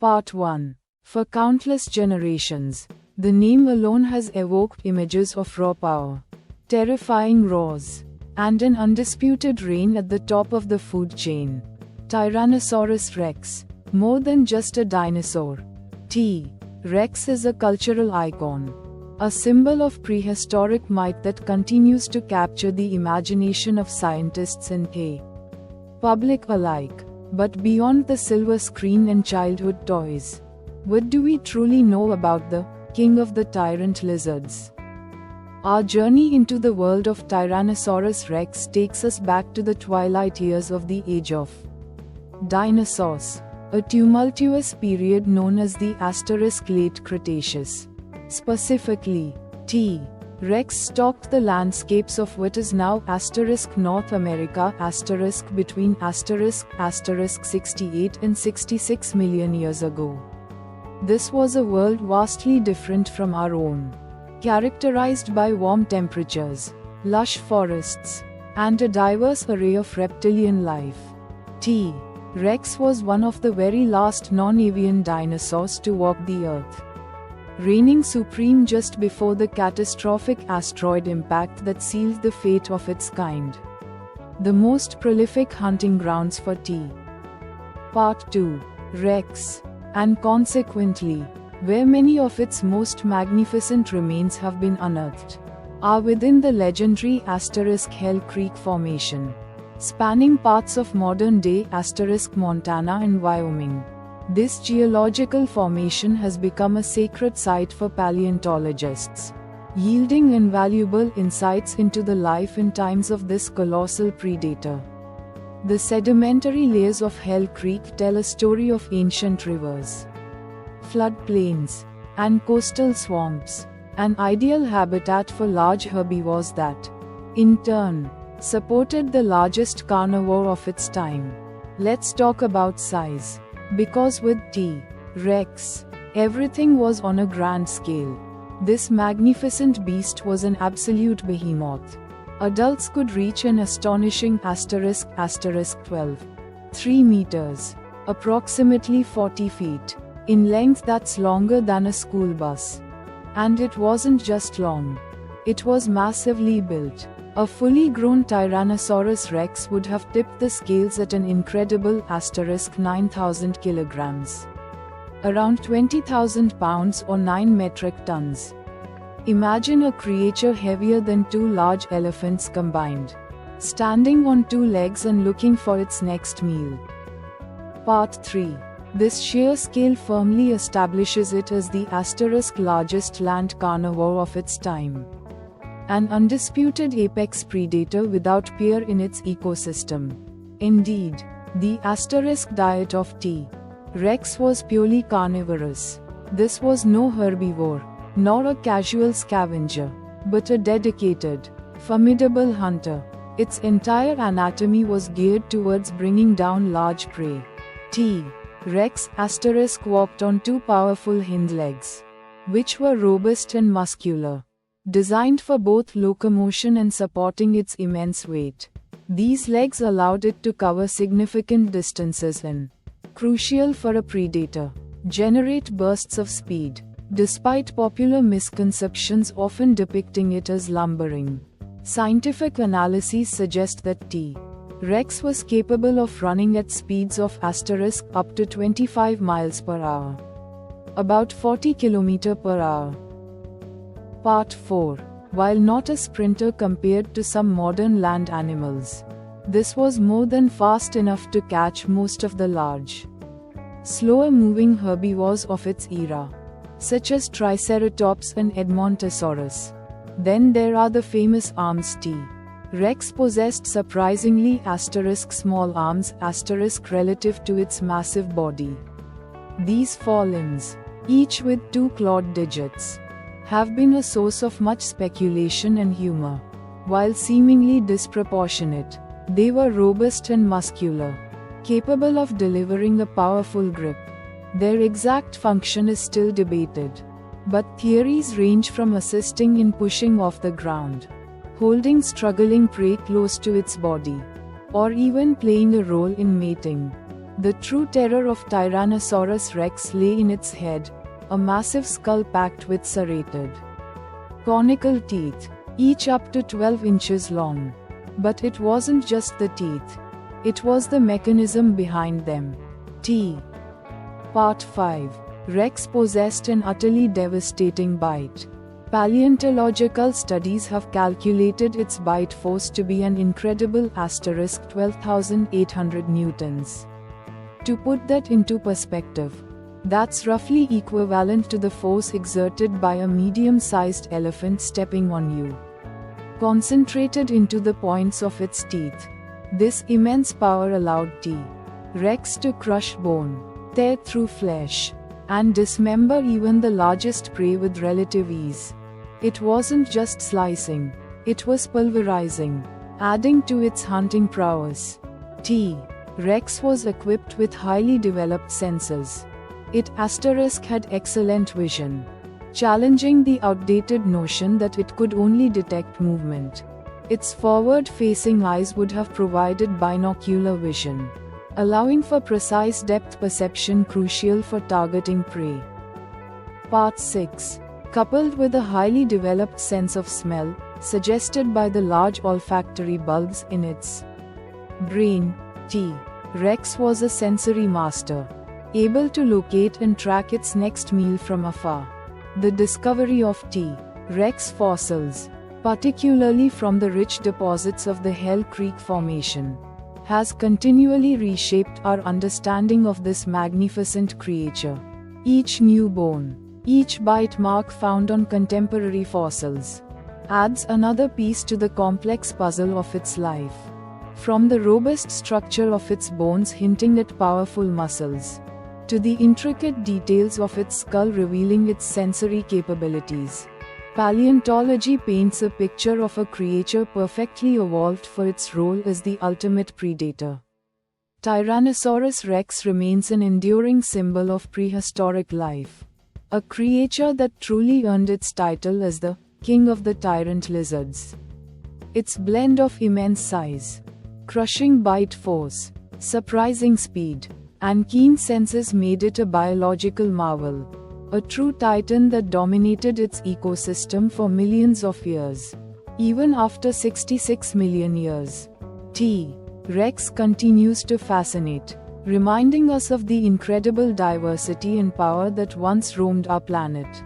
Part 1. For countless generations, the name alone has evoked images of raw power, terrifying roars, and an undisputed reign at the top of the food chain. Tyrannosaurus rex, more than just a dinosaur. T. Rex is a cultural icon, a symbol of prehistoric might that continues to capture the imagination of scientists and the public alike. But beyond the silver screen and childhood toys, what do we truly know about the king of the tyrant lizards? Our journey into the world of Tyrannosaurus rex takes us back to the twilight years of the age of dinosaurs, a tumultuous period known as the Late Cretaceous. Specifically, T. Rex stalked the landscapes of what is now North America between *68 and 66 million years ago. This was a world vastly different from our own, characterized by warm temperatures, lush forests, and a diverse array of reptilian life. T. Rex was one of the very last non-avian dinosaurs to walk the Earth, reigning supreme just before the catastrophic asteroid impact that sealed the fate of its kind. The most prolific hunting grounds for T. Part 2. Rex, and consequently, where many of its most magnificent remains have been unearthed, are within the legendary Hell Creek Formation, spanning parts of modern-day Montana and Wyoming. This geological formation has become a sacred site for paleontologists, yielding invaluable insights into the life and times of this colossal predator. The sedimentary layers of Hell Creek tell a story of ancient rivers, floodplains, and coastal swamps, an ideal habitat for large herbivores that, in turn, supported the largest carnivore of its time. Let's talk about size. Because with T. Rex, everything was on a grand scale. This magnificent beast was an absolute behemoth. Adults could reach an astonishing *12, 3 meters, approximately 40 feet, in length. That's longer than a school bus. And it wasn't just long. It was massively built. A fully grown Tyrannosaurus rex would have tipped the scales at an incredible 9,000 kilograms. Around 20,000 pounds or 9 metric tons. Imagine a creature heavier than 2 large elephants combined, standing on 2 legs and looking for its next meal. Part 3. This sheer scale firmly establishes it as the largest land carnivore of its time. An undisputed apex predator without peer in its ecosystem. Indeed, the diet of T. Rex was purely carnivorous. This was no herbivore, nor a casual scavenger, but a dedicated, formidable hunter. Its entire anatomy was geared towards bringing down large prey. T. Rex walked on 2 powerful hind legs, which were robust and muscular, designed for both locomotion and supporting its immense weight. These legs allowed it to cover significant distances and, crucial for a predator, generate bursts of speed, despite popular misconceptions often depicting it as lumbering. Scientific analyses suggest that T. Rex was capable of running at speeds of up to 25 miles per hour, about 40 km per hour. Part 4. While not a sprinter compared to some modern land animals, this was more than fast enough to catch most of the large, slower-moving herbivores of its era, such as Triceratops and Edmontosaurus. Then there are the famous arms. T. Rex possessed surprisingly small arms relative to its massive body. These forelimbs, each with 2 clawed digits, have been a source of much speculation and humor. While seemingly disproportionate, they were robust and muscular, capable of delivering a powerful grip. Their exact function is still debated, but theories range from assisting in pushing off the ground, holding struggling prey close to its body, or even playing a role in mating. The true terror of Tyrannosaurus rex lay in its head, a massive skull packed with serrated, conical teeth, each up to 12 inches long. But it wasn't just the teeth. It was the mechanism behind them. Part 5. Rex possessed an utterly devastating bite. Paleontological studies have calculated its bite force to be an incredible 12,800 newtons. To put that into perspective, that's roughly equivalent to the force exerted by a medium-sized elephant stepping on you, concentrated into the points of its teeth. This immense power allowed T-Rex to crush bone, tear through flesh, and dismember even the largest prey with relative ease. It wasn't just slicing, it was pulverizing, adding to its hunting prowess. T-Rex was equipped with highly developed senses. It had excellent vision, challenging the outdated notion that it could only detect movement. Its forward-facing eyes would have provided binocular vision, allowing for precise depth perception crucial for targeting prey. Part 6. Coupled with a highly developed sense of smell, suggested by the large olfactory bulbs in its brain, T-Rex was a sensory master, able to locate and track its next meal from afar. The discovery of T-Rex fossils, particularly from the rich deposits of the Hell Creek Formation, has continually reshaped our understanding of this magnificent creature. Each new bone, each bite mark found on contemporary fossils, adds another piece to the complex puzzle of its life. From the robust structure of its bones hinting at powerful muscles, to the intricate details of its skull revealing its sensory capabilities, paleontology paints a picture of a creature perfectly evolved for its role as the ultimate predator. Tyrannosaurus rex remains an enduring symbol of prehistoric life, a creature that truly earned its title as the king of the tyrant lizards. Its blend of immense size, crushing bite force, surprising speed, and keen senses made it a biological marvel, a true titan that dominated its ecosystem for millions of years. Even after 66 million years, T-Rex continues to fascinate, reminding us of the incredible diversity and power that once roamed our planet.